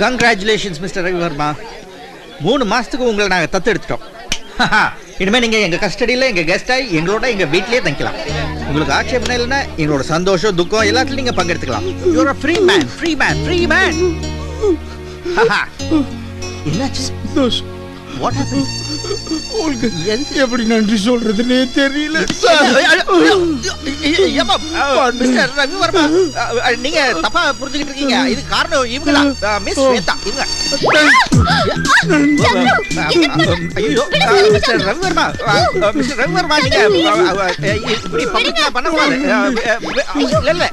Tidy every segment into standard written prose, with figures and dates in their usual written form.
Congratulations mister Ravi Varma. 3 மாசத்துக்கு உங்களை நாங்கள் தத்தெடுத்துட்டோம். இனிமேல் நீங்கள் எங்கள் கஸ்டடியில் எங்கள் கெஸ்டாகி எங்களோட எங்கள் வீட்லேயே தங்கிக்கலாம். உங்களுக்கு ஆட்சேபனை இல்லைன்னா எங்களோட சந்தோஷம் துக்கம் எல்லாத்துலையும் நீங்கள் பங்கெடுத்துக்கலாம். You're free man, free man, free man. என்னாச்சு? What happened? உங்களுக்கு எப்படி நன்றி சொல்றதுன்னே தெரியல. மிஸ்டர் ரவிவர்மா, நீங்க தப்பா புரிஞ்சுக்கிட்டு இருக்கீங்க. இது காரணம் இவங்களா, மிஸ் ஸ்வேதா. இவங்க ஐயோ மிஸ்டர் ரவிவர்மா, மிஸ்டர் ரவிவர்மா, நீங்க இப்படி பப்ளிக்கா பண்ணக்கூடாது. இல்ல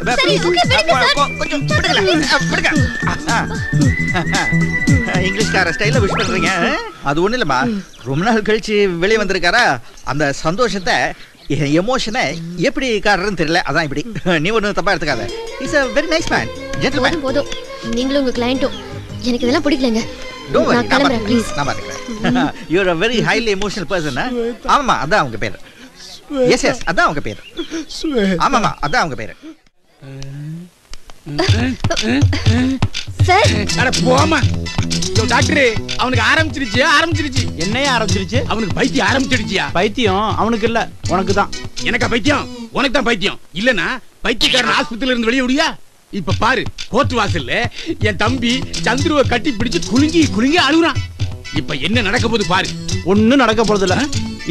கொஞ்சம் விடுங்க. இங்கிலீஷ்கார ஸ்டைல விஷ் பண்றீங்க. அது ஒண்ணு இல்லம்மா, ரொம்ப நாள் கழிச்சு வெளியே வந்திருக்காரா, அந்த சந்தோஷத்தை எமோஷனை எப்படி காட்டுறதுன்னு தெரியல. அதான் இப்படி. நீ ஒன்றும் தப்பா எடுத்துக்காத. Is a very nice man, gentleman. போதும், நீங்களும் உங்க கிளையண்ட்டும். எனக்கு இதெல்லாம் பிடிக்கலங்க. நான் கிளம்புறேன் ப்ளீஸ். நான் பாத்துக்கிறேன். You are a very highly emotional person. ஆமாமா, அதான் அவங்க பேரு. எஸ் எஸ், அதான் அவங்க பேரு. ஆமாமா, அதான் அவங்க பேரு. சார் அட போமா. டாக்டர், அவனுக்கு ஆரம்பிச்சிருச்சு. என்னைய ஆரம்பிச்சிருச்சு? அவனுக்கு பைத்தியம் ஆரம்பிச்சிருச்சியா? பைத்தியம் அவனுக்கு இல்ல, உனக்கு தான். எனக்கா பைத்தியம்? உனக்கு தான் பைத்தியம். இல்லனா பைத்தியக்காரன் ஆஸ்பத்திரியில இருந்து வெளியே விடியா? இப்ப பாரு, கோர்ட் வாசல்ல என் தம்பி சந்துருவை கட்டி பிடிச்சு குலுங்கி அழுகுறான். இப்ப என்ன நடக்க போகுது பாரு. ஒண்ணும் நடக்க போறது இல்ல.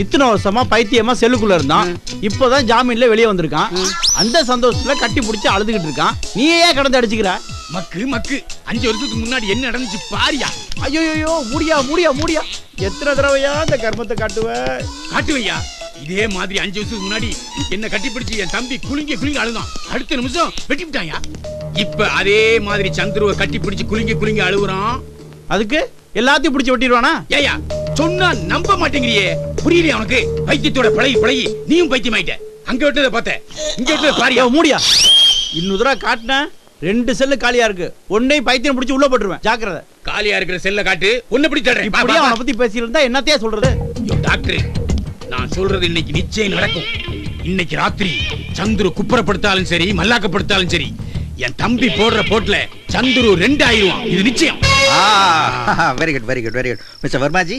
இத்தனை வருஷமா பைத்தியமா செல்லுக்குள்ள இருந்தான். இப்பதான் ஜாமீன்ல வெளியே வந்திருக்கான். அந்த சந்தோஷத்துல கட்டி பிடிச்சு அழுதுகிட்டு இருக்கான். நீ ஏன் கடந்து அடிச்சுக்கிற? மக்கு 5 வருஷத்துக்கு முன்னாடி என்ன நடந்துச்சு பாரியா? ஐயோ மூடியா. எத்தனை தடவையா இந்த கர்மத்தை காட்டுவையா? இதே மாதிரி 5 வருஷத்துக்கு முன்னாடி என்ன கட்டி பிடிச்சு என் தம்பி குலுங்கி அழுதான். அடுத்த நிமிஷம் வெட்டி விட்டாயா? இப்ப அதே மாதிரி சந்துருவை கட்டி பிடிச்சு குலுங்கி அழுகுறான். அதுக்கு எல்லாத்தையும் பிடிச்சு வெட்டிடுவானா? ஏயா சொன்னா நம்ப மாட்டேங்கிறியே. புரியலையா உனக்கு? பைத்தியத்தோட பழகி நீயும் பைத்தியமாயிட்ட. அங்க விட்டதை பார்த்த, இங்க விட்டதை பாரியா. மூடியா. இன்னொரு தடவை காட்டின 2 செல்லு காலியா இருக்கு. ஒன்னே பைத்தியம் பிடிச்சு உள்ள போட்டுருவேன். ஜாக்கிரதை. காலியா இருக்கிற செல்ல காட்டு. ஒண்ணு பிடி தர்றேன். இப்படியே அவனை பத்தி பேசியிருந்தா என்னத்தையா சொல்றது? டாக்டர், நான் சொல்றது இன்னைக்கு நிச்சயம் நடக்கும். இன்னைக்கு ராத்திரி சந்துரு குப்புறப்படுத்தாலும் சரி, மல்லாக்கப்படுத்தாலும் சரி, என் தம்பி போடுற போட்ல சந்துரு 2 ஆயிடுவான். இது நிச்சயம். Very good mister Varmaji.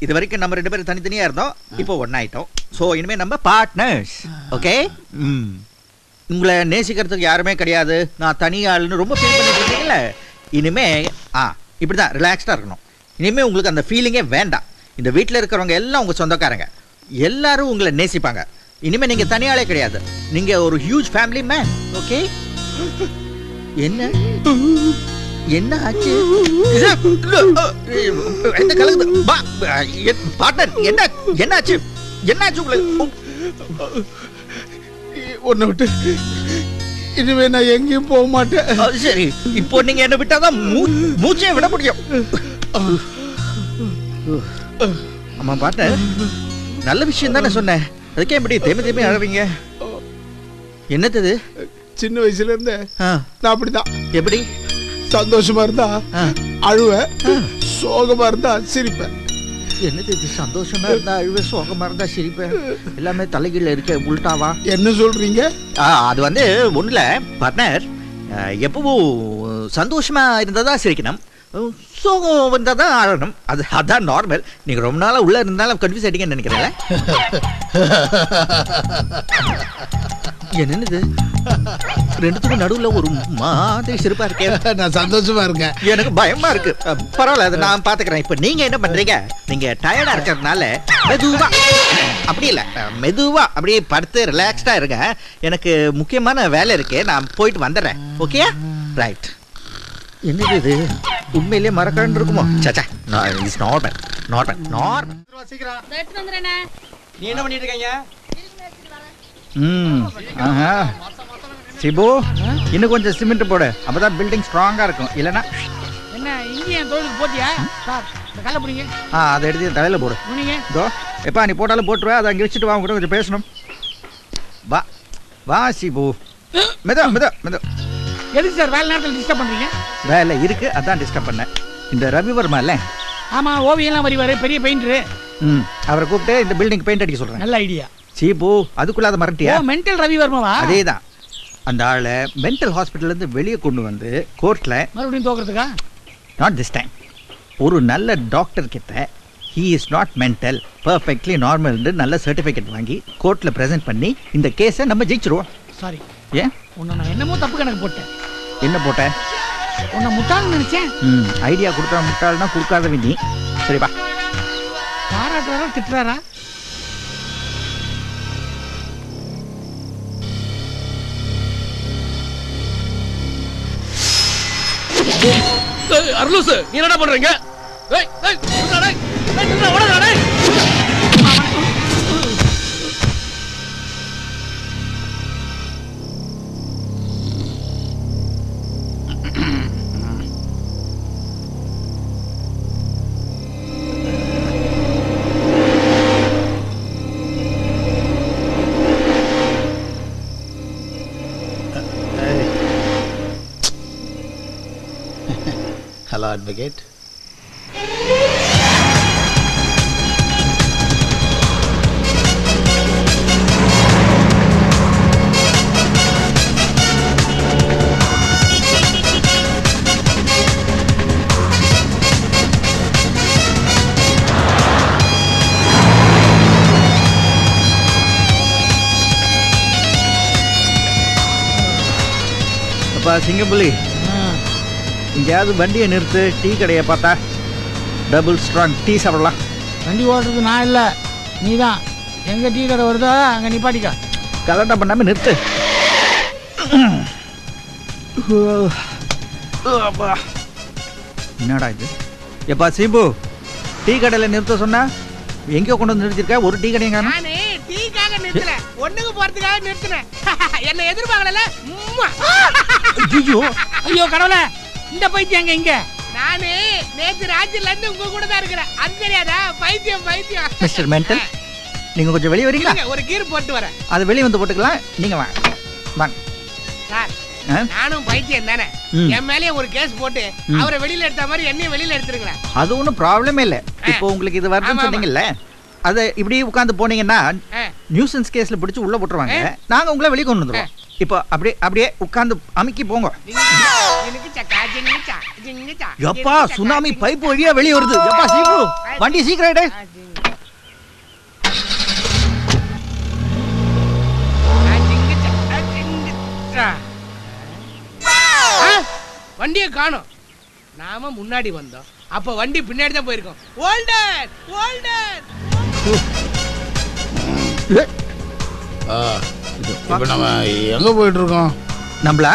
இது வரைக்கும் நம்ம 2 பேரும் தனித்தனியா இருந்தோம். இப்போ ஒன்னாயிட்டோம். சோ இனிமே நம்ம பார்ட்னர்ஸ். ஓகே? உங்களை நேசிக்கிறதுக்கு யாருமே கிடையாது, நான் தனி ஆளுன்னு ரொம்ப ஃபீல் பண்ணிட்டு இருக்கீங்கல்ல, இனிமே இப்படிதான் ரிலாக்ஸ்டா இருக்கணும். இனிமே உங்களுக்கு அந்த ஃபீலிங்கே வேண்டாம். இந்த வீட்டில் இருக்கிறவங்க எல்லாம் உங்க சொந்தக்காரங்க, எல்லாரும் உங்களை நேசிப்பாங்க. இனிமே நீங்க தனியாளே கிடையாது, நீங்க ஒரு ஹியூஜ் ஃபேமிலி மேன். ஓகே? என்ன ஆச்சு? பார்ட்னர், என்னாச்சு உங்களுக்கு? உன்னை விட்டு இனிமே நான் எங்கேயும் போக மாட்டேன். சரி, இப்போ நீங்க என்ன விட்டாதான் மூச்சே விட முடியும். ஆமா பார்ட்னர், நல்ல விஷயம் தானே சொன்னேன். அதுக்கே எப்படி தேமி அழவீங்க? என்னது? சின்ன வயசுல இருந்து நான் அப்படிதான். எப்படி? சந்தோஷமா இருந்தா அழுவேன், சோகமா இருந்தா சிரிப்பேன். என்னது இது? சந்தோஷமா இருந்தா அழுவே, சோகமா இருந்தா சிரிப்பேன், எல்லாமே தலைகீழ இருக்க உள்டாவா? என்ன சொல்றீங்க? அது வந்து ஒண்ணுல பார்ட்னர், எப்பவும் சந்தோஷமா இருந்தா சிரிக்கணும், சோகம் வந்தா தான் ஆடணும். அதான் நார்மல். நீங்க ரொம்ப நாளா உள்ள இருந்தாலும் கன்ஃபியூஸ் ஆயிட்டீங்கன்னு நினைக்கிறேன். என்னது ரெண்டுத்துக்கும் நடுவுல ஒரு மாதிரி சிரிப்பா இருக்கேன். நான் சந்தோஷமா இருக்கேன். எனக்கு பயமா இருக்கு. பரவாயில்ல, அதை நான் பாத்துக்கிறேன். இப்ப நீங்க என்ன பண்றீங்க? நீங்க டயர்டா இருக்கிறதுனால மெதுவா, அப்படி இல்ல, மெதுவா அப்படியே படுத்து ரிலாக்ஸ்டா இருங்க. எனக்கு முக்கியமான வேலை இருக்கு, நான் போயிட்டு வந்துடுறேன். ஓகே? ரைட். என்னது இது? உண்மையிலேயே மறக்கணும் இருக்குமோ? சச்சா, இட்ஸ் நார்மல். நீ என்ன பண்ணிட்டு இருக்கீங்க? சிபு, இன்னும் கொஞ்சம் சிமெண்ட் போடு, அப்பதான் பில்டிங் ஸ்ட்ராங்கா இருக்கும். இல்லனா என்ன இங்கேயும் தொழிலுக்கு போட்டியா சார்? இந்த கல்ல பிடிங்க. அதை எடுத்து தலையில போடு. இதோ எப்பா நீ போட்டாலும் போட்டுருவா. அதை அங்கே வச்சுட்டு வா, உங்ககிட்ட கொஞ்சம் பேசணும். வா சிபு, மெதோ. எதுக்கு சார் வேலை நேரத்தில் டிஸ்டர்ப் பண்றீங்க? வேலை இருக்கு, அதான் டிஸ்டர்ப் பண்ணேன். இந்த ரவிவர்மா இல்ல? ஆமா, ஓவியம்லாம் வரைவாரு, பெரிய பெயிண்டரு. அவரை கூப்பிட்டு இந்த பில்டிங் பெயிண்ட் அடிக்க சொல்றேன். நல்ல ஐடியா. சீபு, அதுக்குள்ள அதை மறந்துட்டியா? மென்டல் ரவிவர்மாவா? அதேதான். அந்த ஆளை மென்டல் ஹாஸ்பிட்டல்ல இருந்து வெளியே கொண்டு வந்து கோர்ட்ல மறுபடியும் தோக்குறதுக்கா? Not this time. ஒரு நல்ல டாக்டர் கிட்ட he is not mental, perfectly normal நல்ல சர்டிஃபிகேட் வாங்கி கோர்ட்டில் ப்ரெசென்ட் பண்ணி இந்த கேஸை நம்ம ஜெயிச்சிருவோம். சாரி, ஏன் உன்னை நான் என்னமோ தப்பு கணக்கு போட்டேன். என்ன போட்டேன்? உன்னை முட்டாள்னு நினைச்சேன். ஐடியா கொடுத்தா முட்டாள்னா கொடுக்காதவி நீ. சரிப்பா. பாராட்டுறாரா திட்டுறாரா? அருளூசு, நீ என்னடா பண்றீங்க? Hello, advocate. அப்பா சிங்கம்புலி, எங்கேயாவது வண்டியை நிறுத்து, டீ கடையை பார்த்தா டபுள் ஸ்ட்ராங் டீ சாப்பிடலாம். வண்டி ஓட்டுறது நான் இல்லை, நீ தான். எங்கே டீ கடை வருதோ அங்கே நிப்பாட்டிக்கா. கலண்டா பண்ணாமல் நிறுத்து. என்னடா இது? எப்பா சீபு, டீ கடையில் நிறுத்த சொன்னா எங்கேயோ கொண்டு வந்து நிறுத்திருக்க? ஒரு டீ கடையை காணோம். நானே டீக்காக நிறுத்தல, ஒண்ணுக்கு போறதுக்காக நிறுத்தினேன். என்ன எதிர்பார்க்கல. ஐயோ ஐயோ கடவுளே, இந்த பைத்தியம் அங்க இங்க. நானே நேத்து ராத்திரில இருந்து உங்க கூட தான் இருக்கிறேன். அது தெரியாதா? பைத்தியம் பைத்தியம். மிஸ்டர் மென்டல், நீங்க கொஞ்சம் வெளியே வரீங்களா? ஒரு கீர் போட்டு வரேன். அது வெளியே வந்து போட்டுக்கலாம். நீங்க வாங்க வாங்க. சார், நானும் பைத்தியம் தானே. என் மேலேயே ஒரு கேஸ் போட்டு அவரை வெளியில எடுத்த மாதிரி என்னையும் வெளியில எடுத்துருங்களேன். அது ஒன்றும் ப்ராப்ளமே இல்லை. இப்போ உங்களுக்கு இது வருதுன்னு சொன்னீங்கல்ல, அதை இப்படி உட்காந்து போனீங்கன்னா நியூசன்ஸ் கேஸ்ல பிடிச்சி உள்ள போட்டுருவாங்க. நாங்க உங்களை வெளியே கொண்டு வந்துருவோம். இப்போ அப்படியே அப்படியே உட்காந்து அமுக்கி போங்க. எப்பா சுனாமி பைப் வழியா வெளியே வருது. எப்பா சீக்கிரம் வண்டி சீக்கிரம் எடு. வண்டியை காணோம். நாம முன்னாடி வந்தோம், அப்ப வண்டி பின்னாடி தான் போயிருக்கோம். Older older. இப்ப நம்ம எங்க போயிட்டு இருக்கோம்? நம்மளா?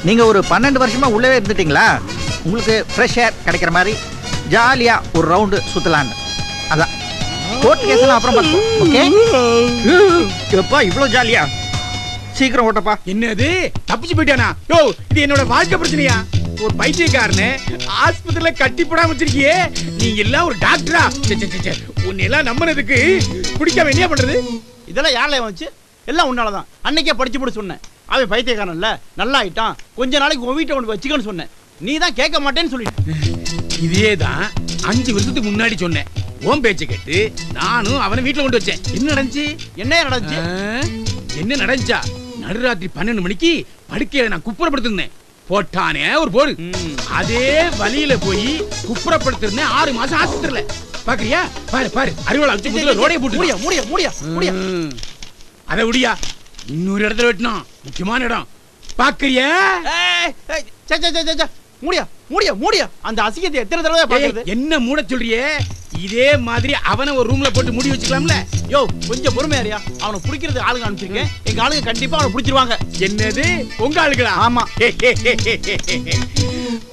நீங்க ஒரு 12 வருஷமா உள்ளவே இருந்துட்டீங்களா? உங்களுக்கு ஃப்ரெஷ் ஏர் கிடைக்கிற மாதிரி ஜாலியா ஒரு ரவுண்டு சுத்தலான்னு. அதான் கோர்ட் கேஸ் எல்லாம் அப்புறம் பார்ப்போம். ஓகே? எப்பா இவ்வளவு ஜாலியா? சீக்கிரம் ஓட்டப்பா. என்னது தப்பிச்சு போயிட்டானா? யோ, இது என்னோட வாழ்க்கை பிரச்சனையா? ஒரு பைத்தியக்காரனே ஆஸ்பத்திரியில கட்டி போடாம வச்சிருக்கியே, நீங்க எல்லாம் ஒரு டாக்டரா? உன்னை எல்லாம் நம்பினதுக்கு பிடிக்காம என்ன பண்றது? இதெல்லாம் யாரில் வந்துச்சு? எல்லாம் உன்னாலதான். அன்னைக்கே படிச்சு போட சொன்னேன். அவன் பைத்தியக்காரன் இல்ல, நல்லா ஆயிட்டான், கொஞ்ச நாளைக்கு உன் வீட்டை கொண்டு வச்சுக்கன்னு சொன்னேன். நீ தான் கேட்க மாட்டேன்னு சொல்லிட்டு. இதே தான் 5 வருஷத்துக்கு முன்னாடி சொன்னேன். உன் பேச்ச கேட்டு நானும் அவனை வீட்டுல கொண்டு வச்சேன். என்ன நடந்துச்சு? என்ன நடந்துச்சு? என்ன நடந்துச்சா? நடுராத்திரி 12 மணிக்கு படுக்கையில நான் குப்புறப்படுத்திருந்தேன். போட்டானே ஒரு போடு. அதே வழியில போய் குப்புறப்படுத்திருந்தேன். 6 மாசம் ஆஸ்பத்திரியில. பாக்குறியா? பாரு பாரு, அறுவலை வச்சு முதல்ல ரோடே போட்டு முடியா முடியா முடியா முடியா. அதை விடியா, இன்னொரு இடத்துல வெட்டணும், முக்கியமான இடம். பாக்குறியா? முடியா முடியா முடியா. அந்த அசிங்கத்தை எத்தனை தடவை பாக்குறது? என்ன மூட சொல்றியே? இதே மாதிரி அவனை ஒரு ரூம்ல போட்டு மூடி வச்சுக்கலாம்ல. யோ, கொஞ்சம் பொறுமையாரியா. அவனை பிடிக்கிறது ஆளுங்க அனுப்பிச்சிருக்கேன். எங்க ஆளுங்க கண்டிப்பா அவனை பிடிச்சிருவாங்க. என்னது உங்க ஆளுங்களா? ஆமா.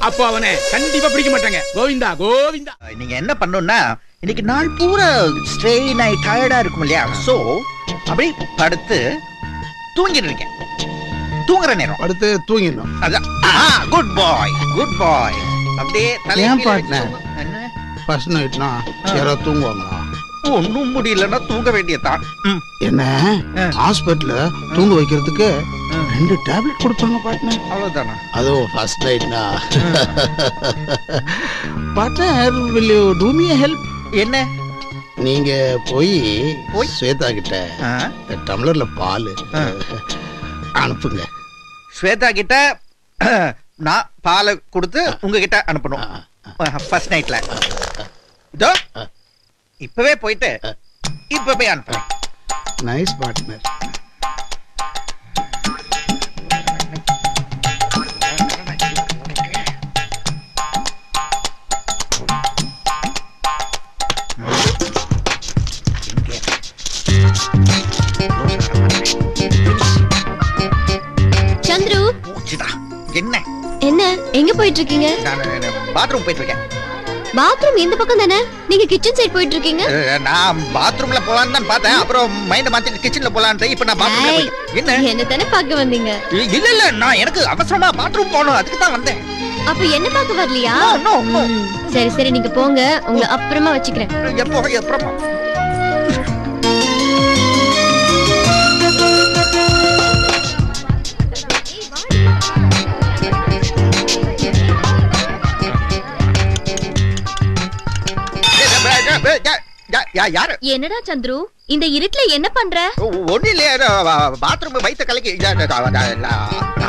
அப்போ அவனை கண்டிப்பா பிடிக்க மாட்டாங்க. கோவிந்தா கோவிந்தா. நீங்க என்ன பண்ணணும்னா, இன்னைக்கு நாள் பூரா ஸ்ட்ரெயின் ஆகி டயர்டா இருக்கும் இல்லையா? சோ அப்படி படுத்து தூங்கிட்டு இருக்கேன். தூங்குற நேரம் அடுத்து தூங்கிடணும். அதான். குட் பாய் குட் பாய். அப்படியே ஏன் partner? ஃபர்ஸ்ட் நைட்னா யாரோ தூங்குவாங்களா? ஒன்னும் முடியலன்னா தூங்க வேண்டியதான். என்ன ஹாஸ்பிட்டல்ல தூங்க வைக்கிறதுக்கு 2 டேப்லெட் கொடுப்பாங்க பார்ட்னர். அவ்வளவுதானா? அதுவும் ஃபர்ஸ்ட் நைட்னா. Partner, will you do me a help? என்ன? நீங்க போய் ஸ்வேதா கிட்ட டம்ளர்ல பால் அனுப்புங்க. ஸ்வேதா கிட்ட நான் பாலை கொடுத்து உங்ககிட்ட அனுப்பணும் ஃபர்ஸ்ட் நைட்ல. இதோ இப்பவே போயிட்டு இப்பவே அனுப்புறேன். Nice partner. சந்துரு, என்ன என்ன எங்க போயிட்டு இருக்கீங்க? பாத்ரூம் போயிட்டு இருக்கேன். பாத்ரூம் இந்த பக்கம் தானே? நீங்க கிச்சன் சைடு போயிட்டு இருக்கீங்க. நான் பாத்ரூம்ல போலான்னு தான் பார்த்தேன். அப்புறம் மைண்ட் மாத்திட்டு கிச்சன்ல போலான்னு இப்ப நான் பாத்ரூம்ல போயிட்டேன். என்ன தானே பார்க்க வந்தீங்க? இல்ல நான் எனக்கு அவசரமா பாத்ரூம் போகணும், அதுக்கு தான் வந்தேன். அப்ப என்ன பார்க்க வரலையா? சரி சரி நீங்க போங்க, உங்களை அப்புறமா வச்சுக்கிறேன். எப்போ என்னடா சந்துரு, இந்த இருட்டுல என்ன பண்ற? ஒண்ணு இல்லையா, பாத்ரூம் வைத்த கலக்கி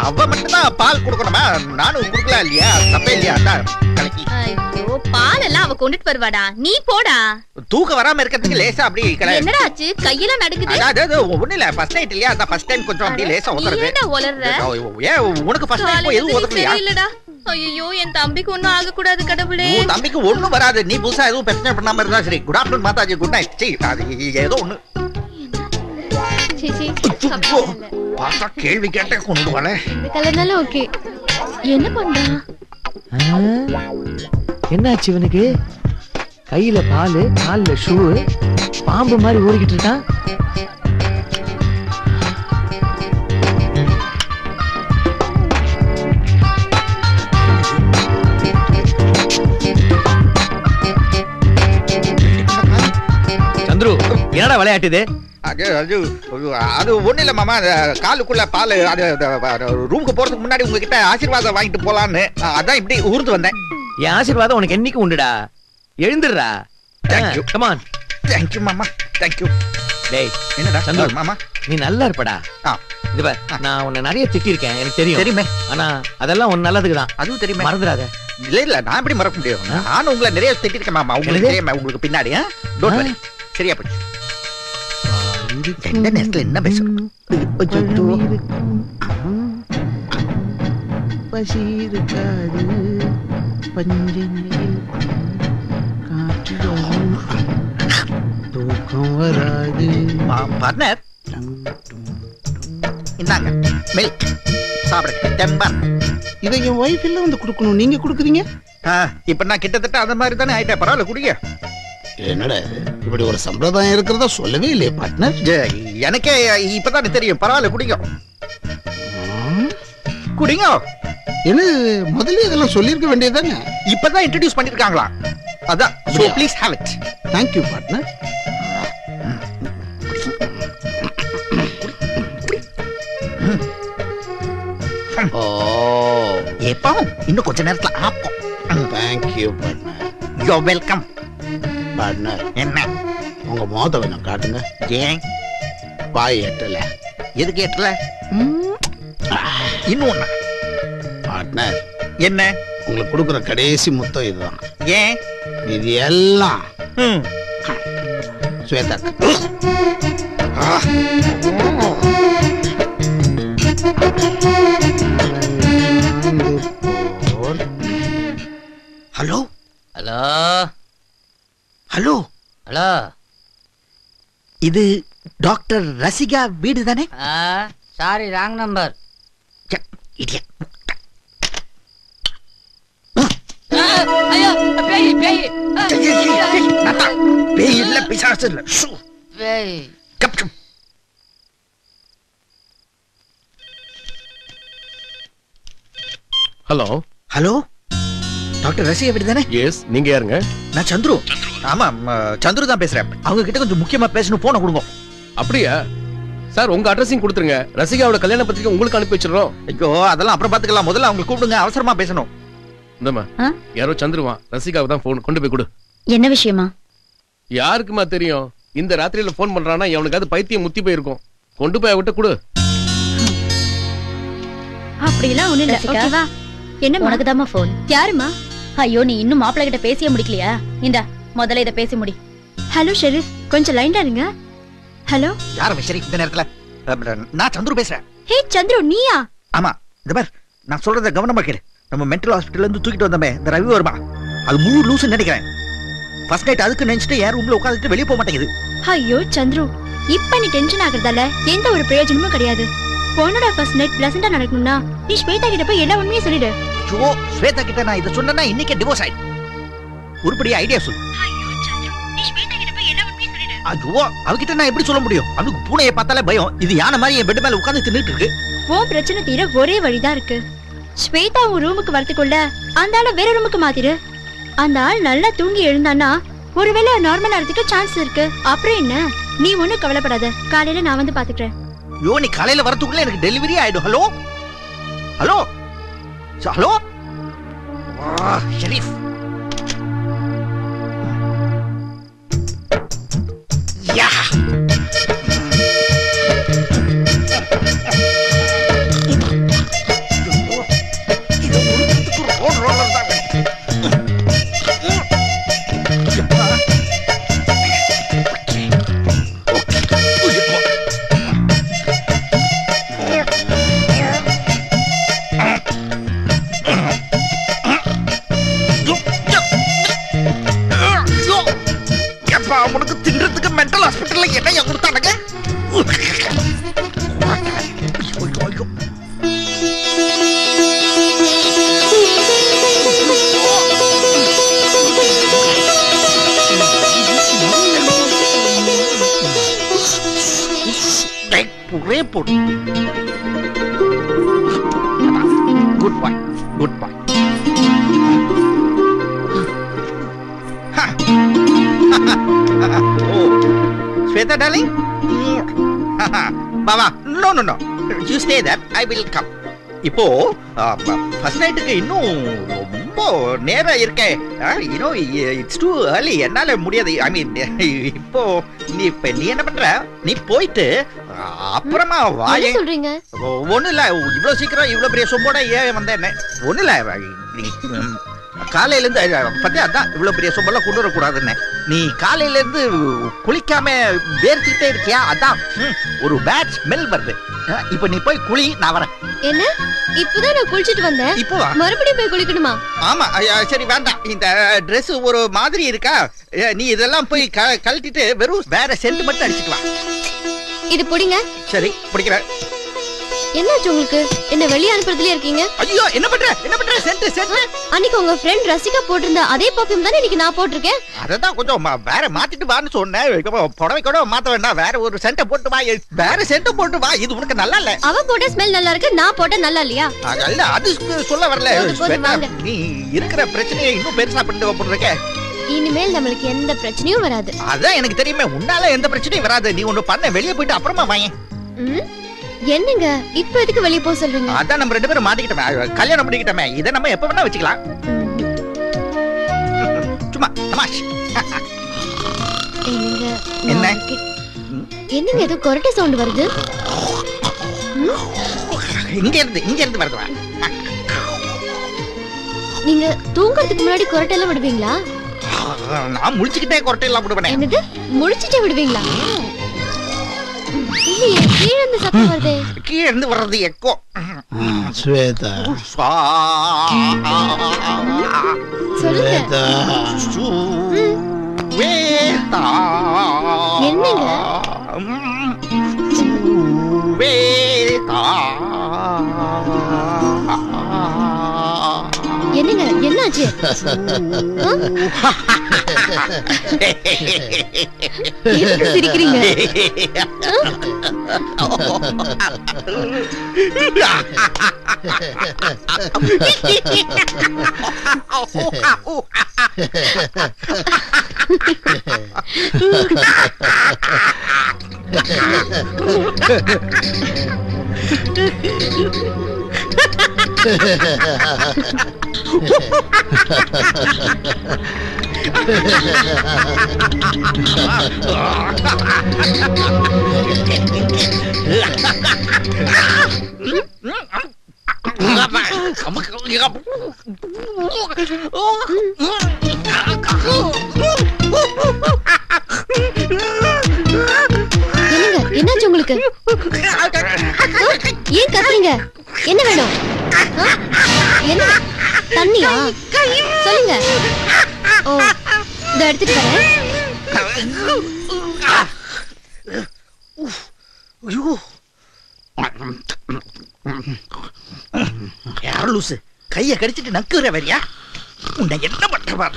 அவ மட்டும் தான் பால் குடுக்கணுமா, நானும் குடுக்கலாம் இல்லையா, தப்பே இல்லையா கலக்கி. ஐயோ பால் எல்லாம் அவ கொண்டுட்டு வருவாடா, நீ போடா. தூக்க வராம இருக்கிறதுக்கு லேசா அப்படி என்னடா ஆச்சு, கையெல்லாம் நடுக்குது? அதாவது ஒண்ணு இல்ல, ஃபர்ஸ்ட் நைட் இல்லையா, அதான் ஃபர்ஸ்ட் டைம் கொஞ்சம் அப்படி லேசா உதறது. என்ன உலர்ற? ஏன் உனக்கு ஃபர்ஸ்ட் நைட் எதுவும் உதறலையா? இல்லடா. ஐயோ என் தம்பிக்கு ஒண்ணும் ஆக கூடாது கடவுளே. உன் தம்பிக்கு ஒண்ணும் வராது, நீ புதுசா எதுவும் பிரச்சனை பண்ணாம இருந்தா சரி. குட் ஆஃப்டர்நூன் மாதாஜி, குட் நைட். சீ, அது ஏதோ ஒண்ணு. சீ பாத்தா கேள்வி கேட்டே கொண்டு வாளே. இந்த கலர்னால ஓகே. என்ன பண்றான்? என்னாச்சு இவனுக்கு? கையில பால், கால்ல ஷூ, பாம்பு மாதிரி ஓடிக்கிட்டு இருக்கான். சந்துரு, என்னடா விளையாட்டுது? அது ஒண்ணு இல்ல மாமா, காலுக்குள்ள பால், அது ரூமுக்கு போறதுக்கு முன்னாடி உங்ககிட்ட ஆசீர்வாதம் வாங்கிட்டு போலான்னு அதான் இப்படி ஊர்ந்து வந்தேன். என் ஆசீர்வாதம் உனக்கு என்னைக்கு உண்டுடா. எழுந்துடுறா. Thank you. Come on. Thank you மாமா, thank you. டேய் என்னடா சந்துரு மாமா, நீ நல்லா இருப்படா. இது பார், நான் உன்னை நிறைய திட்டிருக்கேன், எனக்கு தெரியுமே. ஆனா அதெல்லாம் உன் நல்லதுக்கு தான், அதுவும் தெரியுமே, மறந்துடாத. இல்ல நான் எப்படி மறக்க முடியும், நானும் உங்களை நிறைய திட்டிருக்கேன் மாமா, உங்களுக்கு தெரியுமா, உங்களுக்கு பின்னாடி. டோன்ட் வரி, சரியா போச்சு. எந்த நேரத்துல என்ன பேசணும்? பசி இருக்காது, பஞ்சனையில் தூக்கம் வராது. பார்ட்னர் இந்தாங்க மில்க் சாப்பிடுங்க, தெம்பர். இதை என் ஒய்ஃப் எல்லாம் வந்து கொடுக்கணும், நீங்க கொடுக்குறீங்க. இப்ப நான் கிட்டத்தட்ட அந்த மாதிரி தானே ஆயிட்டேன். பரவாயில்ல குடிங்க. என்னடா இப்படி ஒரு சம்பிரதாயம் இருக்கிறதா சொல்லவே இல்லையே பார்ட்னர். எனக்கே இப்பதான் தெரியும். பரவாயில்ல குடிங்க, குடிங்க. என்ன முதல்ல இதெல்லாம் சொல்லிருக்க வேண்டியதானே? இப்பதான் இன்ட்ரோடியூஸ் பண்ணிருக்காங்களா, அதான். So please have it. Thank you partner. ஓ எப்பவும் இன்னும் கொஞ்ச நேரத்துல ஆப்போம். Thank you partner. You are welcome. Partner என்ன உங்க மோத வேணும் காட்டுங்க. ஏன் வாய் எட்டல? எதுக்கு எட்டல? இன்னொன்னு பார்ட்னர், என்ன உங்களுக்கு கொடுக்குற கடைசி முத்தம் இதுதான். ஏன் இது எல்லாம் ஸ்வேதாக்கு. ஹலோ ஹலோ ஹலோ ஹலோ, இது டாக்டர் ரசிகா வீடு தானே? Sorry, wrong number. ஐயோ பேய் பேய் பேய் இல்ல, பிசாசு இல்ல, பேய். ஹலோ ஹலோ, டாக்டர் ரசிகா வீடு தானே? எஸ், நீங்க யாருங்க? நான் சந்துரு. ஆமா, சந்துரு தான் பேசுறேன். அவங்க கிட்ட கொஞ்சம் முக்கியமா பேசணும், போன கொடுங்க. அப்படியா சார், உங்க அட்ரஸையும் கொடுத்துருங்க. ரசிகாவோட கல்யாண பத்திரிக்கை உங்களுக்கு அனுப்பி வச்சிடறோம். ஐயோ அதெல்லாம் அப்புறம் பாத்துக்கலாம், முதல்ல அவங்க கூப்பிடுங்க, அவசரமா பேசணும். இந்தம்மா, யாரோ சந்துருவான், ரசிகாவுக்கு தான் போன், கொண்டு போய் கொடு. என்ன விஷயமா? யாருக்குமா தெரியும்? இந்த ராத்திரியில போன் பண்றானா எவனுக்காவது பைத்தியம் முத்தி போயிருக்கும். கொண்டு போய் அவட்ட கொடு. அப்படிலாம் ஒண்ணு இல்ல, ஓகேவா? என்ன உனக்குதாம்மா போன்? யாருமா? ஐயோ, நீ இன்னும் மாப்பிள்ளை கிட்ட பேசிய முடிக்கலையா? இந்தா முதல்ல இத பேசி முடி. ஹலோ ஷெரீஃப், கொஞ்சம் லைன்ல இருங்க. ஹலோ, யார் ஷெரீஃப்? இந்த நேரத்துல நான் சந்துரு பேசுறேன். ஹே சந்துரு, நீயா? ஆமா, இந்த பார், நான் சொல்றத கவனமா கேளு. நம்ம மென்டல் ஹாஸ்பிடல்ல இருந்து தூக்கிட்டு வந்தமே இந்த ரவி வருமா, அது முழு லூசு நினைக்கிறேன். ஃபர்ஸ்ட் நைட் அதுக்கு நினைச்சிட்டு யார் ரூம்ல உட்கார்ந்துட்டு வெளிய போக மாட்டேங்குது. ஐயோ சந்துரு, இப்ப நீ டென்ஷன் ஆகுறதால எந்த ஒரு பிரயோஜனமும் கிடையாது. பொண்ணோட ஃபர்ஸ்ட் நைட் பிளசண்டா நடக்கணும்னா நீ ஸ்வேதா கிட்ட போய் எல்லா உண்மையும் சொல்லிடு. ஐயோ, ஸ்வேதா கிட்ட நான் இத சொன்னேன்னா இன்னைக்கே டிவோர்ஸ் ஆயிடும். உருப்படி ஐடியா சொல்லு. ஐயோ சந்துரு, நீ ஸ்வேதா கிட்ட போய் எல்லா உண்மையும் சொல்லிடு. ஐயோ, அவகிட்ட நான் எப்படி சொல்ல முடியும்? அவளுக்கு பூனையை பார்த்தாலே பயம். இது யானை மாதிரி என் பெட் மேல உட்கார்ந்து தின்னுட்டு இருக்கு. உன் பிரச்சனை தீர ஒரே வழிதான் இருக்கு. ஸ்வேதா உன் ரூமுக்கு வரதுக்குள்ள அந்த ஆளை வேற ரூமுக்கு மாத்திரு. அந்த ஆள் நல்லா தூங்கி எழுந்தானா ஒருவேளை நார்மல் ஆறதுக்கு சான்ஸ் இருக்கு. அப்புறம் என்ன, நீ ஒண்ணும் கவலைப்படாத. காலையில நான் வந்து பாத்துக்கிறேன். யோ, நீ காலையில வரதுக்குள்ள எனக்கு டெலிவரி ஆயிடும். Hello hello hello, Sharif. Yeah, உனக்கு தின்றதுக்கு மென்டல் ஹாஸ்பிட்டல்ல என்ன கொடுத்தானுங்க? புரே போடு. Good bye, good bye. Shweta darling, Baba, no, you stay there, I will come. இப்போ ஃபர்ஸ்ட் நைட்டுக்கு இன்னும் ரொம்ப நேரம் இருக்கே. இட்ஸ் டூ early, என்னால முடியாது. ஐ மீன், இப்போ நீ என்ன பண்ற, நீ போயிட்டு அப்புறமா வாயே. சொல்றீங்க? ஒண்ணு இல்ல, இவ்வளவு சீக்கிரம் இவ்வளவு பெரிய சொம்போட ஏன் வந்த என்ன? ஒண்ணு இல்ல, காலையில இருந்து பத்தி அதான் இவ்வளவு பெரிய சொம்பெல்லாம் கொண்டு வரக்கூடாதுன்னு. நீ காலையில இருந்து குளிக்காம வேர்த்திட்டே இருக்கியா? அதான் ஒரு பேட் ஸ்மெல் வருது. இப்ப நீ போய் குளி, நான் வரேன். என்ன, இப்பதான் நான் குளிச்சிட்டு வந்தேன், இப்போ மறுபடியும் போய் குளிக்கணுமா? ஆமா, சரி வேண்டாம். இந்த Dress ஒரு மாதிரி இருக்கா, நீ இதெல்லாம் போய் கழட்டிட்டு வெறும் வேற சென்ட் மட்டும் அடிச்சுக்கலாம். இது புடிங்க. சரி, பிடிக்கிறேன். என்னாச்சு உங்களுக்கு? என்ன வெளிய அனுப்புறதுலயே இருக்கீங்க? ஐயோ, என்ன பண்ற சென்ட்? அன்னைக்கு உங்க ஃப்ரெண்ட் ரசிகா போட்டிருந்த அதே பர்ஃபியூம் தானே இன்னைக்கு நான் போட்டிருக்கேன். அததான் கொஞ்சம் வேற மாத்திட்டு வான்னு சொன்னேன். புடவை கூட மாத்த வேண்டாம், வேற ஒரு சென்ட் போட்டு வா. வேற சென்ட் போட்டு வா, இது உனக்கு நல்லா இல்ல. அவ போட்ட ஸ்மெல் நல்லா இருக்கு, நான் போட்ட நல்லா இல்லையா? இல்ல, அது சொல்ல வரல. நீ இருக்கிற பிரச்சனையை இன்னும் பெருசா பண்ணிட்டு போட்டுருக்க. இனிமேல் நம்மளுக்கு எந்த பிரச்சனையும் வராது. அதான் எனக்கு தெரியுமே, உன்னால எந்த பிரச்சனையும் வராது. நீ ஒண்ணு பண்ண, வெளியே போயிட்டு அப்புறமா வாங்க. என்னங்க இப்ப எதுக்கு வெளிய போக சொல்றீங்க? அதான் நம்ம ரெண்டு பேரும் மாட்டிக்கிட்டோமே, கல்யாணம் பண்ணிக்கிட்டோமே, இத நம்ம எப்ப வேணா வச்சுக்கலாம். சும்மா தமாஷ். என்னங்க ஏதோ கொரட்டை சவுண்ட் வருது? இங்க இருந்து வருது. நீங்க தூங்கறதுக்கு முன்னாடி கொரட்டை எல்லாம் விடுவீங்களா? நான் முழிச்சுக்கிட்டே கொரட்டை எல்லாம் விடுவேனே. என்னது, முழிச்சிட்டே விடுவீங்களா? இல்லையே, கீழ இருந்து சத்தம் வருதே. கீழ இருந்து வர்றது எக்கோ. ஸ்வேதா, சொல்லுங்க. ஸ்வேதா, என்னங்க? ஸ்வேதா, என்னங்க, என்னாச்சு? எதுக்கு சிரிக்கிறீங்க? என்னாச்சு உங்களுக்கு? ஏன் கத்துறீங்க? என்ன வேணும்? என்ன தண்ணியா? சொல்லுங்க. ஓ, இத எடுத்துட்டு வரேன். யார் லூசு கைய கடிச்சிட்டு நக்குற வரியா? உன்னை என்ன பண்ற பாரு.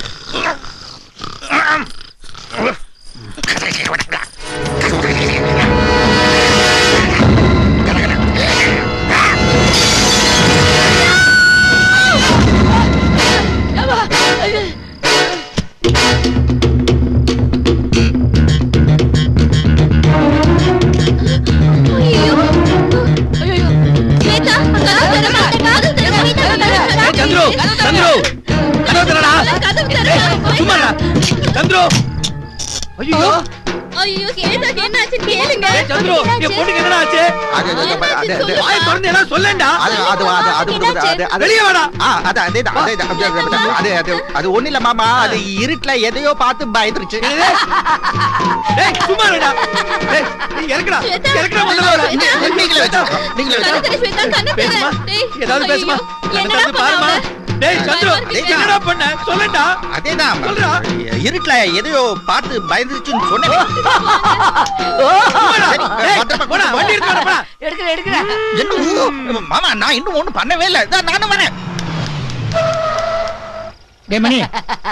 ஒண்ணு மாமா, அது இருட்டுல எதையோ பார்த்து பயந்துருச்சு. இருட்டுல எதையோ பார்த்து பயந்துருச்சுன்னு சொன்னேன். மாமா நான் இன்னும் ஒண்ணும் பண்ணவே இல்லை. நானும் வரேன்.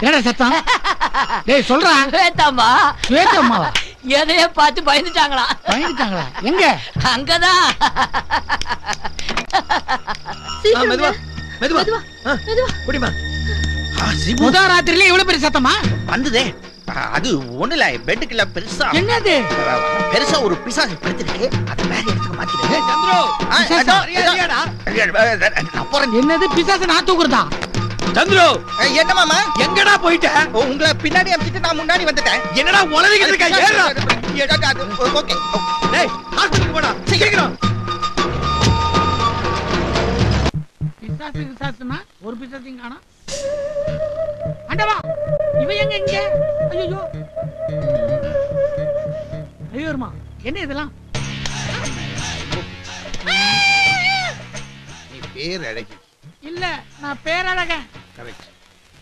என்ன சத்தம்? டேய் சொல்றா. ஸ்வேதாம்மா. ஸ்வேதாம்மாவா? எதையோ பார்த்து பயந்துட்டாங்களா? பயந்துட்டாங்களா? எங்க? அங்கதான். மெதுவா மெதுவா மெதுவா குடிமா. முதா ராத்திரில இவ்வளவு பெரிய சத்தமா வந்ததே? அது ஒண்ணுல பெட்டுக்குள்ள பெருசா என்னது? பெருசா ஒரு பிசாசு படுத்துருக்கு. அது வேற இடத்துக்கு மாத்திடுங்க. என்னது பிசாசு? நான் தூக்குறதா? சந்துரு என்ன மாமா எங்கடா போயிட்ட? உங்களை பின்னாடி அனுப்பிச்சிட்டு நான் முன்னாடி வந்துட்டேன். என்னடா உலகிட்டு இருக்க? ஏறா. ஓகே டேய் ஹாஸ்பிடலுக்கு போடா சீக்கிரம். பிசாசு பிசாசுனா ஒரு பிசாசையும் காணோம். ஆண்டவா இவன் எங்க இங்க? ஐயோ ஐயோமா என்ன இதெல்லாம்? நீ பேர் அழகி இல்ல, நான் பேரழகன். கரெக்ட்.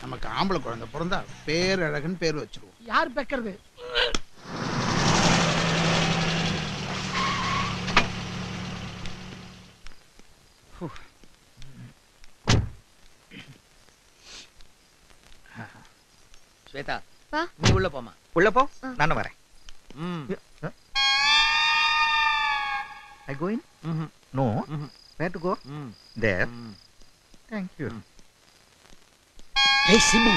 நமக்கு ஆம்பளை குழந்தை பிறந்தா பேரழகன் பேர் வச்சிருவோம். யார் பெக்கிறது? ஸ்வேதா வா. நீ உள்ள போமா. உள்ள போ, நானும் வரேன். I go in? No. Where to go? There. Thank you. Hey Simbu.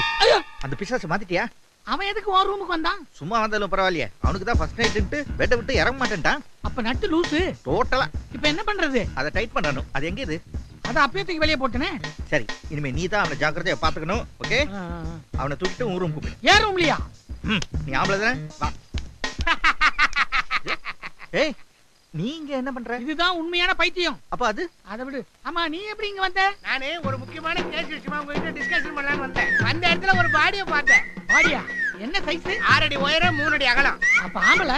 அந்த பிசாசு மாத்திட்டியா? அவன் எதுக்கு உன் ரூமுக்கு வந்தான்? சும்மா வந்தாலும் பரவாயில்லையே. அவனுக்கு தான் ஃபர்ஸ்ட் நைட்ன்ட்டு பெட்டை விட்டு இறங்க மாட்டேன்ட்டான். அப்ப நட்டு லூசு. டோட்டலா. இப்போ என்ன பண்றது? அதை டைட் பண்ணனும். அது எங்க இது? அத அப்பவே தூக்கி வெளிய போட்டனே. சரி, இனிமே நீ தான் அவனை ஜாக்கிரதையா பாத்துக்கணும். ஓகே? அவனை தூக்கிட்டு உன் ரூம் கூப்பிடு. ஏன் ரூம்லயா? நீ ஆம்பளை தானே? வா. ஏய், நீங்க என்ன பண்ற? இதுதான் உண்மையான பைத்தியம். அப்ப அது? அத விடு. ஆமா, நீ எப்படி இங்க வந்த? நானே ஒரு முக்கியமான கேஸ் விஷயமா உங்ககிட்ட டிஸ்கஷன் பண்ணலாம்னு வந்தேன். அந்த இடத்துல ஒரு பாடியை பார்த்தேன். பாடியா? என்ன சைஸ்? 6 அடி உயரம் 3 அடி அகலம். அப்ப ஆம்பள?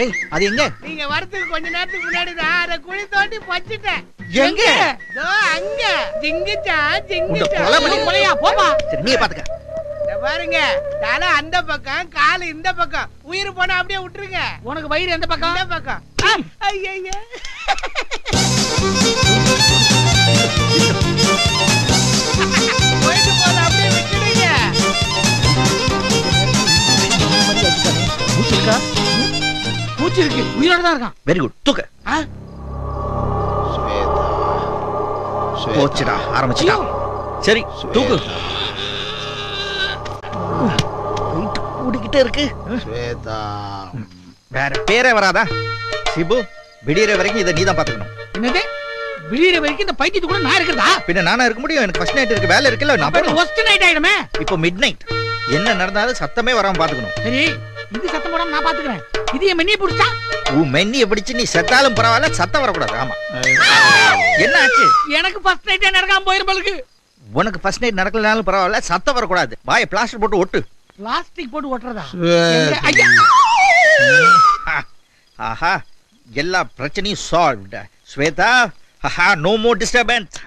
ஏய், அது எங்க? நீங்க வரதுக்கு கொஞ்ச நேரத்துக்கு முன்னாடி தான் அத குழி தோண்டி பச்சிட்டேன். எங்க? தோ அங்க. ஜிங்கிச்சா ஜிங்கிச்சா. கொலை பண்ணி கொலையா? போமா. சரி, நீயே பாத்துக்க. பாருங்க, தலை அந்த பக்கம், கால் இந்த பக்கம். உயிர் போனா அப்படியே விட்டுருங்க. உனக்கு வயிறு எந்த பக்கம்? இந்த பக்கம். ஐயய்யா. போயிட்டு போல அப்படியே விட்டுடுங்க. மூச்சு இருக்கு, உயிரோட தான் இருக்கான். வெரி குட், தூக்க. போச்சுடா, ஆரம்பிச்சுடா. சரி, தூக்கு. கூடிக்கிட்டே இருக்கு. ஸ்வேதா, வேற பேரே வராதா? சிபு, விடியற வரைக்கும் இதை நீதான் பாத்துக்கணும். என்னது? விடியற வரைக்கும் இந்த பைத்தியத்து கூட நான் இருக்கிறதா? பின்ன நானா இருக்க முடியும்? எனக்கு ஃபர்ஸ்ட் நைட் இருக்கு, வேலை இருக்குல்ல. நான் போறேன். ஃபர்ஸ்ட் நைட் ஆயிடுமே. இப்போ மிட் நைட். என்ன நடந்தாலும் சத்தமே வராம பாத்துக்கணும். சரி, இது சத்தம் போடாம நான் பாத்துக்கிறேன். இது என் மென்னி புடிச்சா உன் மென்னிய பிடிச்சு நீ செத்தாலும் பரவாயில்ல, சத்தம் வரக்கூடாது. ஆமா. என்ன ஆச்சு? எனக்கு ஃபர்ஸ்ட் நைட்டே நடக்காம போயிருப்பலுக்கு. உனக்கு ஃபர்ஸ்ட் நைட் நடக்கலனாலும் பரவாயில்ல, சத்தம் வரக்கூடாது. வாயை பிளாஸ்டர் போட்டு ஒட்டு. பிளாஸ்டிக் போட்டு ஒட்டுறதா? ஆஹா, எல்லா பிரச்சனையும் solved. Shweta, no more disturbance.